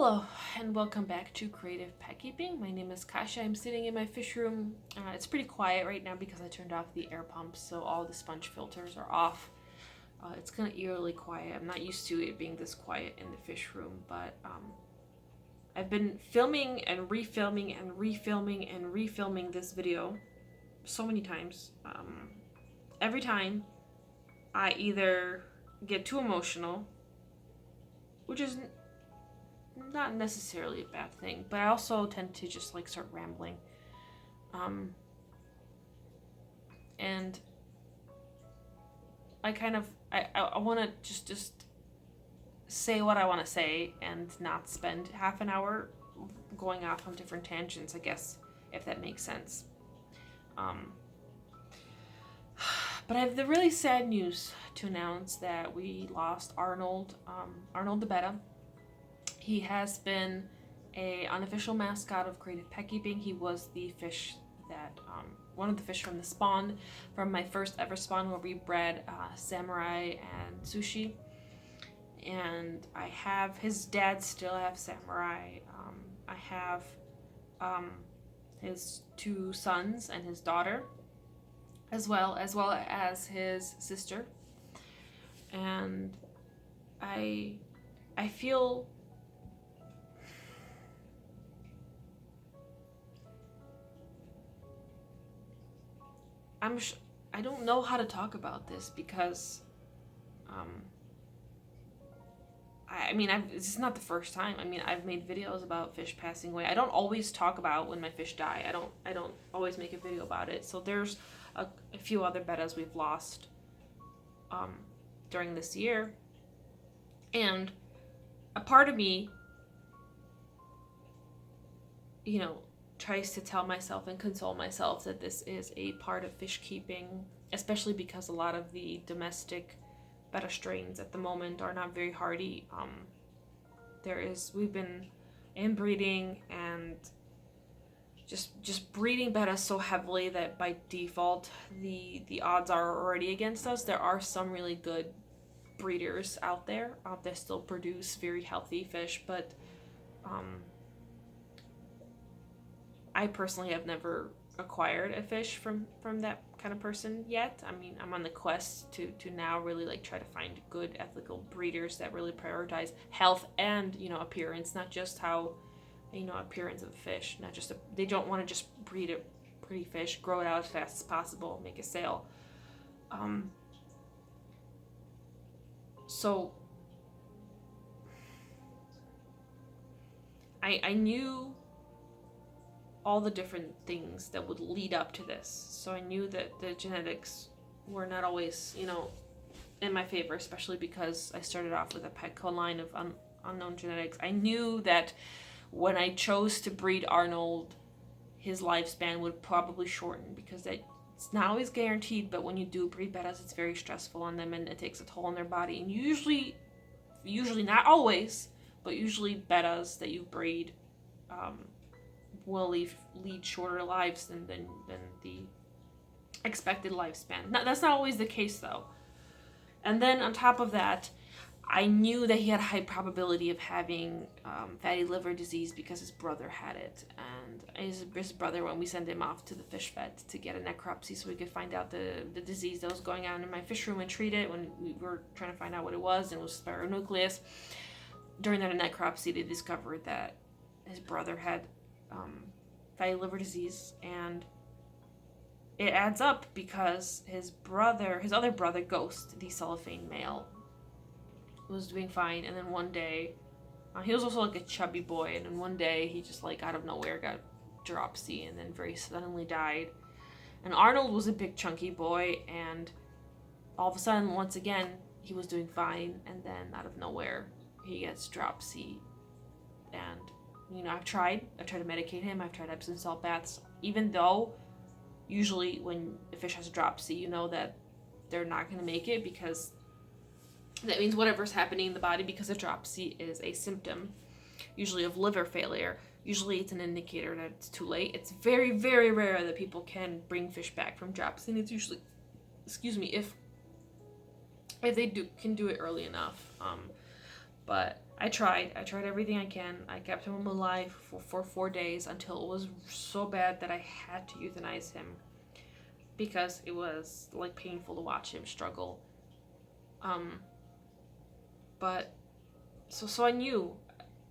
Hello and welcome back to Creative Pet Keeping. My name is Kasha. I'm sitting in my fish room. It's pretty quiet right now because I turned off the air pumps, so all the sponge filters are off. It's kind of eerily quiet. I'm not used to it being this quiet in the fish room, but I've been filming and refilming and refilming and refilming this video so many times. Every time I either get too emotional, which is not necessarily a bad thing, but I also tend to just like start rambling. And I want to just say what I want to say and not spend half an hour going off on different tangents, I guess, if that makes sense. But I have the really sad news to announce that we lost Arnold, Arnold the Betta. He has been an unofficial mascot of Creative Pet Keeping. He was the fish that, one of the fish from the spawn, from my first ever spawn where we bred Samurai and Sushi. And I have, his dad still have Samurai. I have his two sons and his daughter, as well as his sister. And I feel I don't know how to talk about this because I mean, this is not the first time. I mean, I've made videos about fish passing away. I don't always talk about when my fish die. I don't always make a video about it. So there's a few other bettas we've lost during this year. And a part of me, you know, tries to tell myself and console myself that this is a part of fish keeping, especially because a lot of the domestic Betta strains at the moment are not very hardy. We've been inbreeding and just breeding Betta so heavily that by default the odds are already against us. There are some really good breeders out there that still produce very healthy fish, but I personally have never acquired a fish from that kind of person yet. I mean, I'm on the quest to now really like try to find good ethical breeders that really prioritize health and, you know, appearance, not just how, you know, appearance of the fish, not just they don't want to just breed a pretty fish, grow it out as fast as possible, make a sale. So I knew all the different things that would lead up to this. So I knew that the genetics were not always, you know, in my favor, especially because I started off with a Petco line of unknown genetics. I knew that when I chose to breed Arnold, his lifespan would probably shorten because it's not always guaranteed, but when you do breed Bettas, it's very stressful on them and it takes a toll on their body. And usually not always, but usually Bettas that you breed will lead shorter lives than the expected lifespan. That's not always the case though. And then on top of that, I knew that he had a high probability of having fatty liver disease because his brother had it. And his brother, when we sent him off to the fish vet to get a necropsy so we could find out the disease that was going on in my fish room and treat it, when we were trying to find out what it was, and it was spironucleus. During that necropsy, they discovered that his brother had fatty liver disease, and it adds up because his other brother, Ghost, the cellophane male, was doing fine, and then one day, he was also like a chubby boy, and then one day he just like out of nowhere got dropsy and then very suddenly died. And Arnold was a big chunky boy, and all of a sudden, once again, he was doing fine, and then out of nowhere, he gets dropsy. And you know, I've tried to medicate him. I've tried Epsom salt baths, even though usually when a fish has a dropsy, you know that they're not going to make it because that means whatever's happening in the body, because a dropsy is a symptom, usually of liver failure. Usually it's an indicator that it's too late. It's very, very rare that people can bring fish back from dropsy, and it's usually, if they can do it early enough. But I tried everything I can. I kept him alive for 4 days until it was so bad that I had to euthanize him because it was like painful to watch him struggle. But so I knew.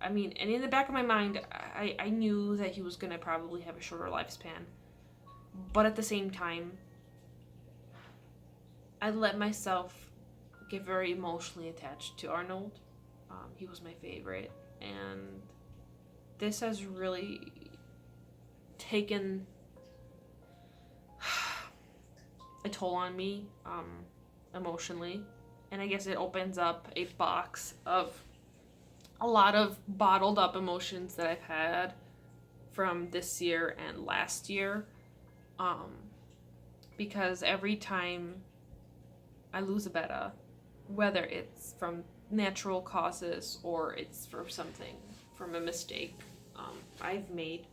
I mean, and in the back of my mind, I knew that he was gonna probably have a shorter lifespan. But at the same time, I let myself get very emotionally attached to Arnold. He was my favorite, and this has really taken a toll on me emotionally. And I guess it opens up a box of a lot of bottled up emotions that I've had from this year and last year. Because every time I lose a Betta, whether it's from natural causes or it's from a mistake I've made,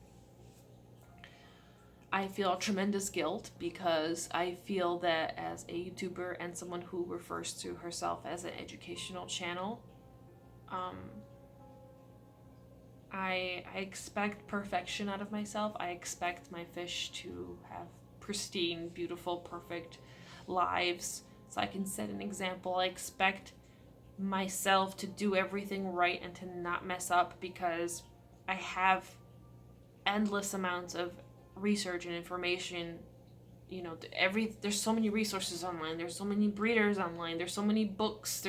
I feel tremendous guilt because I feel that as a YouTuber and someone who refers to herself as an educational channel, I expect perfection out of myself. I expect my fish to have pristine, beautiful, perfect lives so I can set an example. I expect myself to do everything right and to not mess up because I have endless amounts of research and information. You know, there's so many resources online, there's so many breeders online, there's so many books,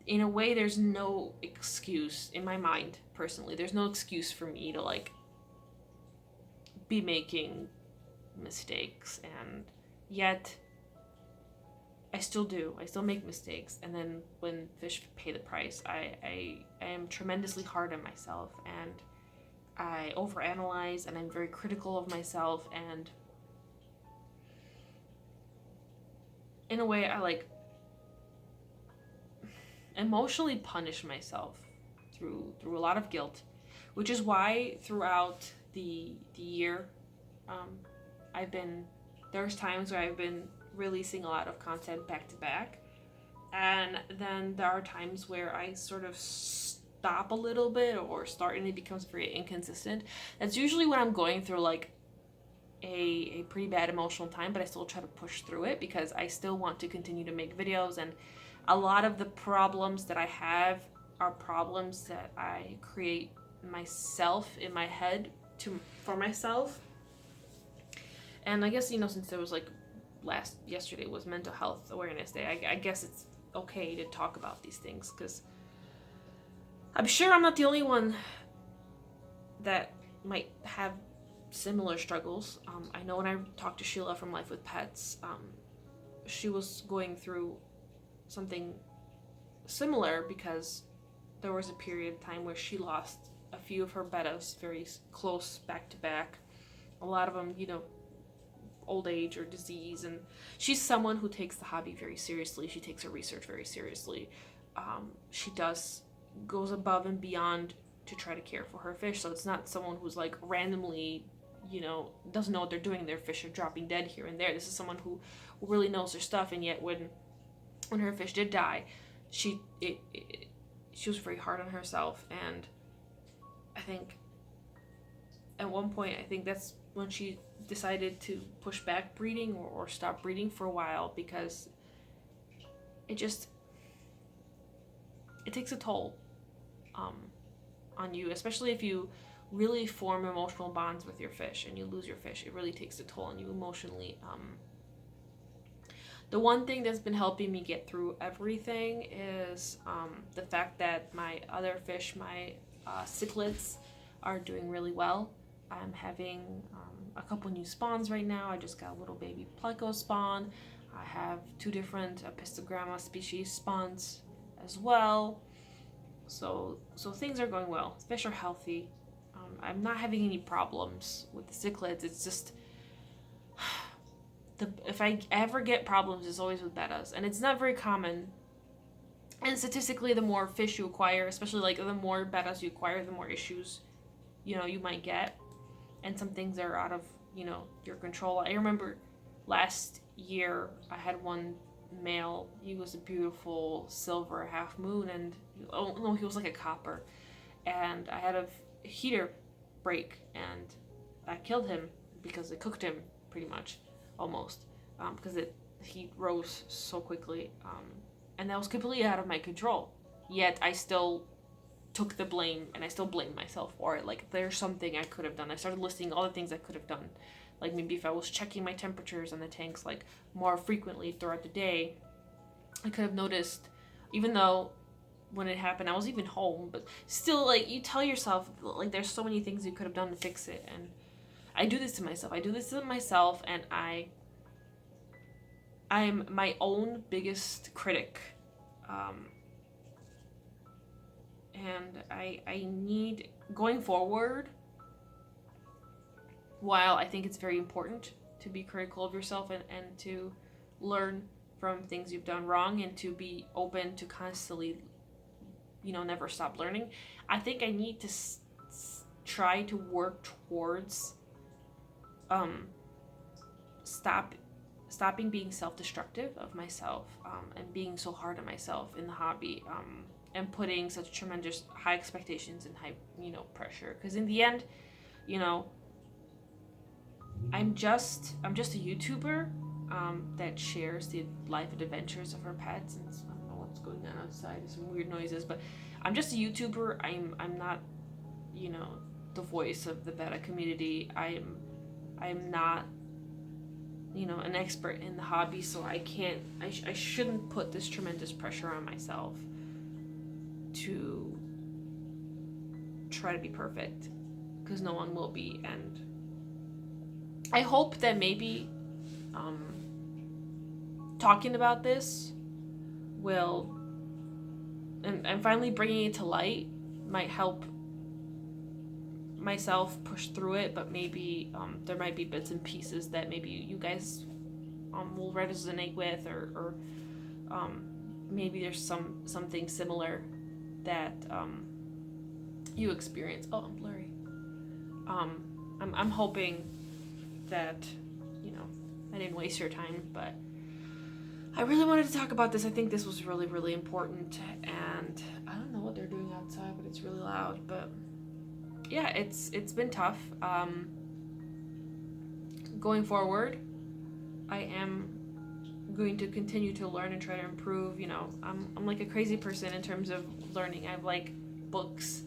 in a way there's no excuse in my mind personally. There's no excuse for me to like be making mistakes, and yet I still do. I still make mistakes, and then when fish pay the price, I am tremendously hard on myself, and I overanalyze, and I'm very critical of myself, and in a way I like emotionally punish myself through a lot of guilt, which is why throughout the year, there's times where I've been releasing a lot of content back to back, and then there are times where I sort of stop a little bit or start and it becomes very inconsistent. That's usually when I'm going through like a pretty bad emotional time, but I still try to push through it because I still want to continue to make videos, and a lot of the problems that I have are problems that I create myself in my head for myself. And I guess, since there was like yesterday was Mental Health Awareness Day, I guess it's okay to talk about these things because I'm sure I'm not the only one that might have similar struggles. I know when I talked to Sheila from Life with Pets, she was going through something similar because there was a period of time where she lost a few of her bettas very close back to back. A lot of them, old age or disease, and she's someone who takes the hobby very seriously. She takes her research very seriously. She goes above and beyond to try to care for her fish, so it's not someone who's like randomly, doesn't know what they're doing. Their fish are dropping dead here and there. This is someone who really knows their stuff, and yet when her fish did die, she was very hard on herself, and I think at one point, that's when she decided to push back breeding or stop breeding for a while because it takes a toll on you, especially if you really form emotional bonds with your fish and you lose your fish. It really takes a toll on you emotionally. The one thing that's been helping me get through everything is the fact that my other fish, my cichlids, are doing really well. I'm having a couple new spawns right now. I just got a little baby pleco spawn. I have 2 different Pistogramma species spawns as well. So things are going well. Fish are healthy. I'm not having any problems with the cichlids. It's just if I ever get problems, it's always with bettas, and it's not very common. And statistically, the more fish you acquire, especially like the more bettas you acquire, the more issues you might get, and some things are out of your control. I remember last year I had one male. He was a beautiful silver half moon, and oh no, he was like a copper. And I had a heater break, and I killed him because it cooked him pretty much, almost, because he rose so quickly, and that was completely out of my control. Yet I still took the blame, and I still blame myself for it. Like, there's something I could have done. I started listing all the things I could have done. Like, maybe if I was checking my temperatures on the tanks, like, more frequently throughout the day, I could have noticed, even though when it happened I was even home, but still, like, you tell yourself, like, there's so many things you could have done to fix it. And I do this to myself, and I'm my own biggest critic. And I need, going forward, while I think it's very important to be critical of yourself and to learn from things you've done wrong and to be open to constantly, never stop learning, I think I need to try to work towards stopping being self-destructive of myself, and being so hard on myself in the hobby, and putting such tremendous high expectations and high, pressure. Because in the end, I'm just a YouTuber that shares the life and adventures of her pets. And I don't know what's going on outside. There's some weird noises, but I'm just a YouTuber. I'm not, the voice of the Betta community. I'm not, an expert in the hobby, so I shouldn't put this tremendous pressure on myself to try to be perfect, because no one will be. And I hope that maybe talking about this will, and finally bringing it to light, might help myself push through it. But maybe there might be bits and pieces that maybe you guys will resonate with, or maybe there's something similar that you experience. Oh, I'm blurry. I'm hoping that I didn't waste your time, but I really wanted to talk about this. I think this was really, really important, and I don't know what they're doing outside, but it's really loud. But yeah, it's been tough. Going forward, I am going to continue to learn and try to improve. I'm like a crazy person in terms of learning. I have like books,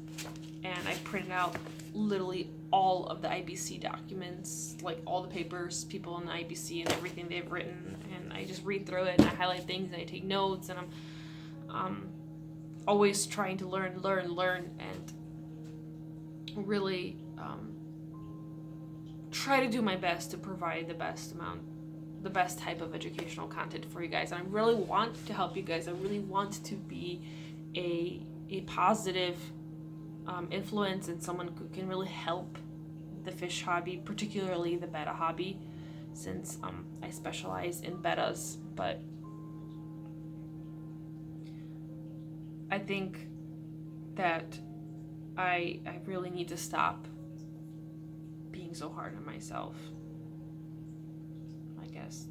and I printed out literally all of the IBC documents, like all the papers, people in the IBC and everything they've written, and I just read through it and I highlight things and I take notes, and I'm always trying to learn, and really try to do my best to provide the best type of educational content for you guys. And I really want to help you guys. I really want to be a positive influence and someone who can really help the fish hobby, particularly the Betta hobby, since I specialize in Bettas. But I think that I really need to stop being so hard on myself, I guess.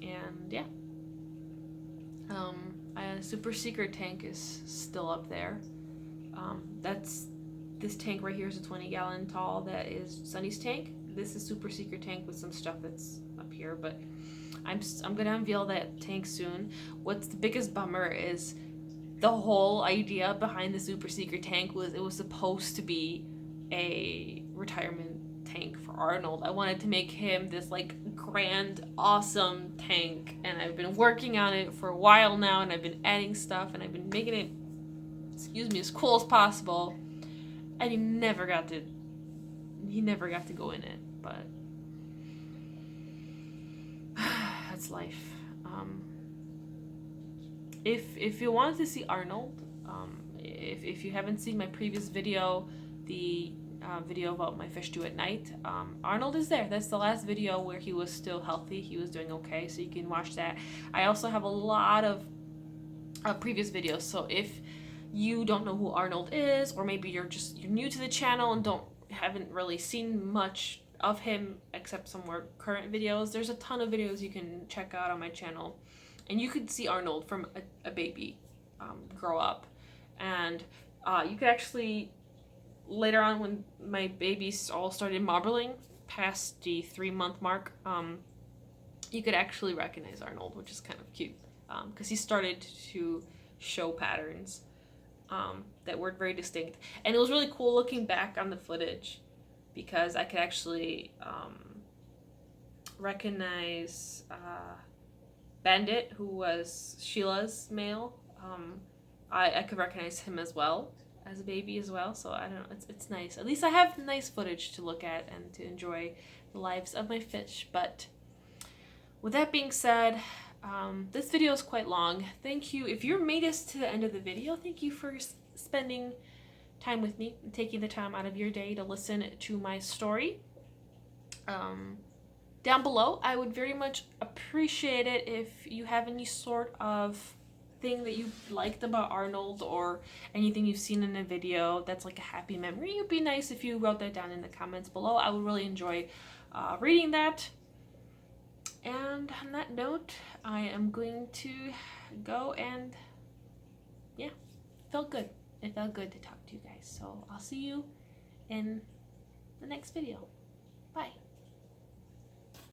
And yeah. A super secret tank is still up there. This tank right here is a 20-gallon tall. That is Sunny's tank. This is super secret tank with some stuff that's up here, but I'm gonna unveil that tank soon. What's the biggest bummer is the whole idea behind the super secret tank was it was supposed to be a retirement tank for Arnold. I wanted to make him this like grand, awesome tank, and I've been working on it for a while now, and I've been adding stuff, and I've been making it, as cool as possible, and he never got to go in it. But that's life. If you wanted to see Arnold, if you haven't seen my previous video, the video about my fish do at night, Arnold is there. That's the last video where he was still healthy. He was doing okay, so you can watch that. I also have a lot of previous videos, so if you don't know who Arnold is, or maybe you're new to the channel and haven't really seen much of him except some more current videos. There's a ton of videos you can check out on my channel, and you could see Arnold from a baby grow up, and you could actually later on when my babies all started marbling past the 3-month mark, you could actually recognize Arnold, which is kind of cute because he started to show patterns that were very distinct, and it was really cool looking back on the footage because I could actually recognize Bandit, who was Sheila's male. I could recognize him as well as a baby as well, so I don't know, it's nice. At least I have nice footage to look at and to enjoy the lives of my fish. But with that being said, this video is quite long. Thank you. If you made us to the end of the video, thank you for spending time with me and taking the time out of your day to listen to my story. Down below, I would very much appreciate it if you have any sort of thing that you liked about Arnold or anything you've seen in a video that's like a happy memory. It would be nice if you wrote that down in the comments below. I would really enjoy reading that. And on that note, I am going to go and yeah, felt good. It felt good to talk to you guys. So I'll see you in the next video. Bye.